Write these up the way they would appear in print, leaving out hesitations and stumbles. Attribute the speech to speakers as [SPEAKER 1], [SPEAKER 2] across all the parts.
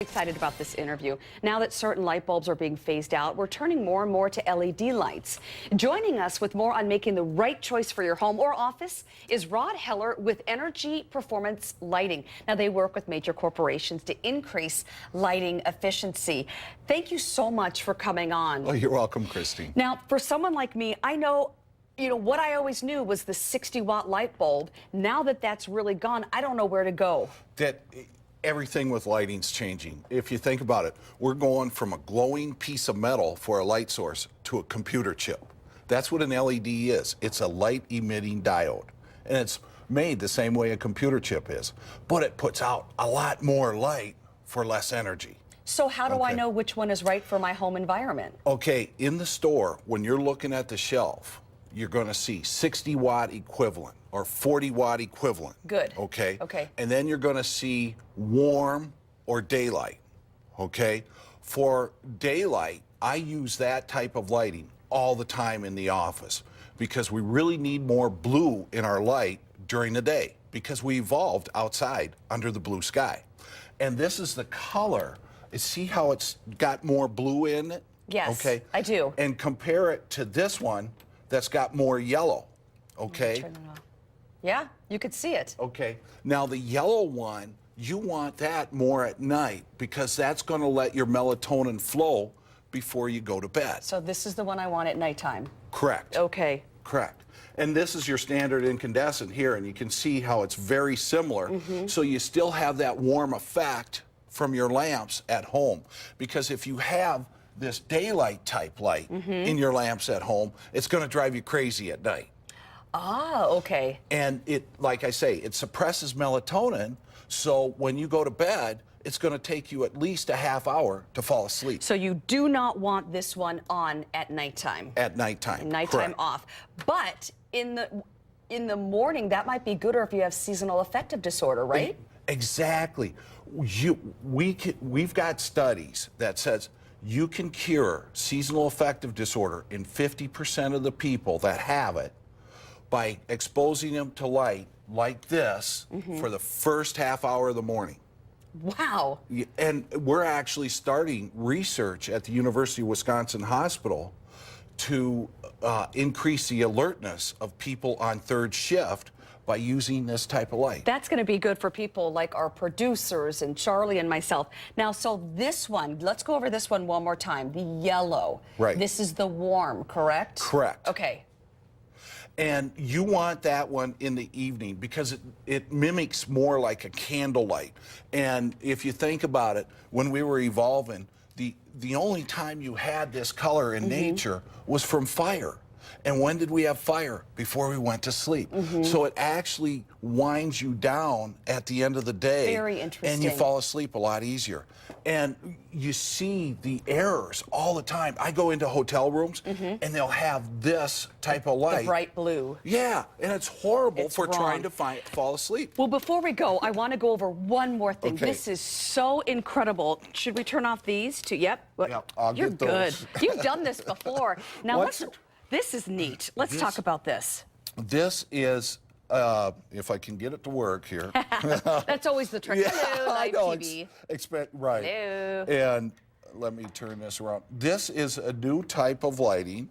[SPEAKER 1] Excited about this interview. Now that certain light bulbs are being phased out, we're turning more and more to LED lights. Joining us with more on making the right choice for your home or office is Rod Heller with Energy Performance Lighting. Now, they work with major corporations to increase lighting efficiency. Thank you so much for coming on.
[SPEAKER 2] Oh, you're welcome, Christine.
[SPEAKER 1] Now, for someone like me, I know what I always knew was the 60-watt light bulb. Now that that's really gone, I don't know where to go.
[SPEAKER 2] Everything with lighting's changing. If you think about it, we're going from a glowing piece of metal for a light source to a computer chip. That's what an LED is. It's a light-emitting diode. And it's made the same way a computer chip is. But it puts out a lot more light for less energy.
[SPEAKER 1] So how do I know which one is right for my home environment?
[SPEAKER 2] Okay, in the store, when you're looking at the shelf, you're going to see 60-watt equivalent or 40-watt equivalent.
[SPEAKER 1] Good.
[SPEAKER 2] Okay?
[SPEAKER 1] Okay.
[SPEAKER 2] And then you're going to see warm or daylight. Okay? For daylight, I use that type of lighting all the time in the office because we really need more blue in our light during the day because we evolved outside under the blue sky. And this is the color. See how it's got more blue in it?
[SPEAKER 1] Yes,
[SPEAKER 2] okay.
[SPEAKER 1] I do.
[SPEAKER 2] And compare it to this one that's got more yellow, okay?
[SPEAKER 1] Turn it off. Yeah, you could see it.
[SPEAKER 2] Okay, now the yellow one, you want that more at night because that's gonna let your melatonin flow before you go to bed.
[SPEAKER 1] So this is the one I want at nighttime.
[SPEAKER 2] Correct.
[SPEAKER 1] Okay.
[SPEAKER 2] Correct. And this is your standard incandescent here, and you can see how it's very similar. So you still have that warm effect from your lamps at home. Because if you have this daylight type light in your lamps at home, it's going to drive you crazy at night.
[SPEAKER 1] Ah, okay.
[SPEAKER 2] And it, like I say, it suppresses melatonin, so when you go to bed, it's going to take you at least a half hour to fall asleep.
[SPEAKER 1] So you do not want this one on at nighttime.
[SPEAKER 2] At nighttime.
[SPEAKER 1] Nighttime
[SPEAKER 2] Correct.
[SPEAKER 1] off. But in the morning, that might be good, or if you have seasonal affective disorder, right?
[SPEAKER 2] Exactly. We've got studies that says you can cure seasonal affective disorder in 50% of the people that have it by exposing them to light like this for the first half hour of the morning.
[SPEAKER 1] Wow.
[SPEAKER 2] And we're actually starting research at the University of Wisconsin Hospital to increase the alertness of people on third shift by using this type of light.
[SPEAKER 1] That's going to be good for people like our producers and Charlie and myself. Now, so this one, let's go over this one more time. The yellow.
[SPEAKER 2] Right.
[SPEAKER 1] This is the warm, correct?
[SPEAKER 2] Correct.
[SPEAKER 1] Okay.
[SPEAKER 2] And you want that one in the evening because it mimics more like a candlelight. And if you think about it, when we were evolving, the only time you had this color in nature was from fire. And when did we have fire? Before we went to sleep. So it actually winds you down at the end of the day.
[SPEAKER 1] Very interesting.
[SPEAKER 2] And you fall asleep a lot easier. And you see the errors all the time. I go into hotel rooms and they'll have this type of light.
[SPEAKER 1] The bright blue.
[SPEAKER 2] Yeah, and it's horrible
[SPEAKER 1] It's
[SPEAKER 2] for
[SPEAKER 1] wrong.
[SPEAKER 2] trying to fall asleep.
[SPEAKER 1] Well, before we go, I want to go over one more thing.
[SPEAKER 2] Okay.
[SPEAKER 1] This is so incredible. Should we turn off these two? Yep.
[SPEAKER 2] Yep, I'll
[SPEAKER 1] You're
[SPEAKER 2] get those.
[SPEAKER 1] good. You've done this before. Now,
[SPEAKER 2] What's-
[SPEAKER 1] this is neat. Let's talk about this.
[SPEAKER 2] This is, if I can get it to work here.
[SPEAKER 1] That's always the trick. Hello,
[SPEAKER 2] I
[SPEAKER 1] live
[SPEAKER 2] know,
[SPEAKER 1] TV.
[SPEAKER 2] right.
[SPEAKER 1] Hello.
[SPEAKER 2] And let me turn this around. This is a new type of lighting.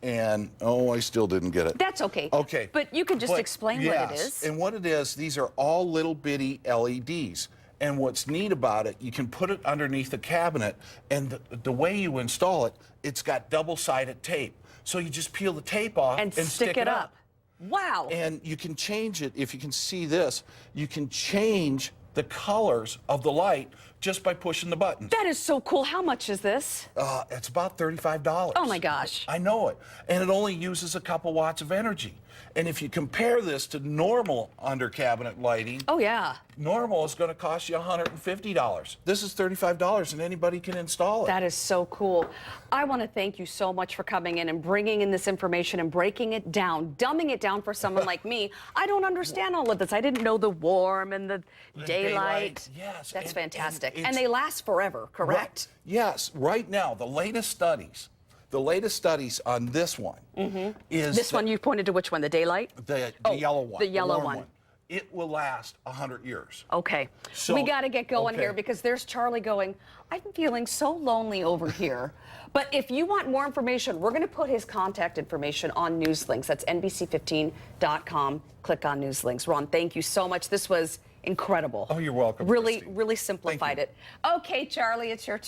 [SPEAKER 2] And, oh, I still didn't get it.
[SPEAKER 1] That's okay.
[SPEAKER 2] Okay.
[SPEAKER 1] But you can just explain what it is.
[SPEAKER 2] And what it is, these are all little bitty LEDs. And what's neat about it, you can put it underneath the cabinet, and the way you install it, it's got double-sided tape. So you just peel the tape off
[SPEAKER 1] And
[SPEAKER 2] and
[SPEAKER 1] stick it up. Wow.
[SPEAKER 2] And you can change it, if you can see this, you can change the colors of the light just by pushing the buttons.
[SPEAKER 1] That is so cool. How much is this?
[SPEAKER 2] It's about $35.
[SPEAKER 1] Oh my gosh.
[SPEAKER 2] I know it. And it only uses a couple watts of energy. And if you compare this to normal under cabinet lighting,
[SPEAKER 1] Oh yeah.
[SPEAKER 2] normal is going to cost you $150. This is $35 and anybody can install it.
[SPEAKER 1] That is so cool. I want to thank you so much for coming in and bringing in this information and breaking it down, dumbing it down for someone like me. I don't understand all of this. I didn't know the warm and the daylight.
[SPEAKER 2] Yes.
[SPEAKER 1] That's
[SPEAKER 2] and
[SPEAKER 1] fantastic.
[SPEAKER 2] it's-
[SPEAKER 1] And they last forever, correct?
[SPEAKER 2] Yes. Right now, the latest studies on this one is
[SPEAKER 1] This one, you pointed to which one? The daylight?
[SPEAKER 2] the yellow one.
[SPEAKER 1] the yellow
[SPEAKER 2] warm
[SPEAKER 1] one.
[SPEAKER 2] it will last 100 years.
[SPEAKER 1] Okay,
[SPEAKER 2] So-
[SPEAKER 1] we got to get going
[SPEAKER 2] okay.
[SPEAKER 1] here because there's Charlie going, I'm feeling so lonely over here. But if you want more information, we're going to put his contact information on Newslinks. That's NBC15.com. Click on Newslinks. Ron, thank you so much. This was incredible.
[SPEAKER 2] Oh, you're welcome,
[SPEAKER 1] Really,
[SPEAKER 2] Christy.
[SPEAKER 1] really simplified
[SPEAKER 2] you.
[SPEAKER 1] it. Okay, Charlie, it's your turn.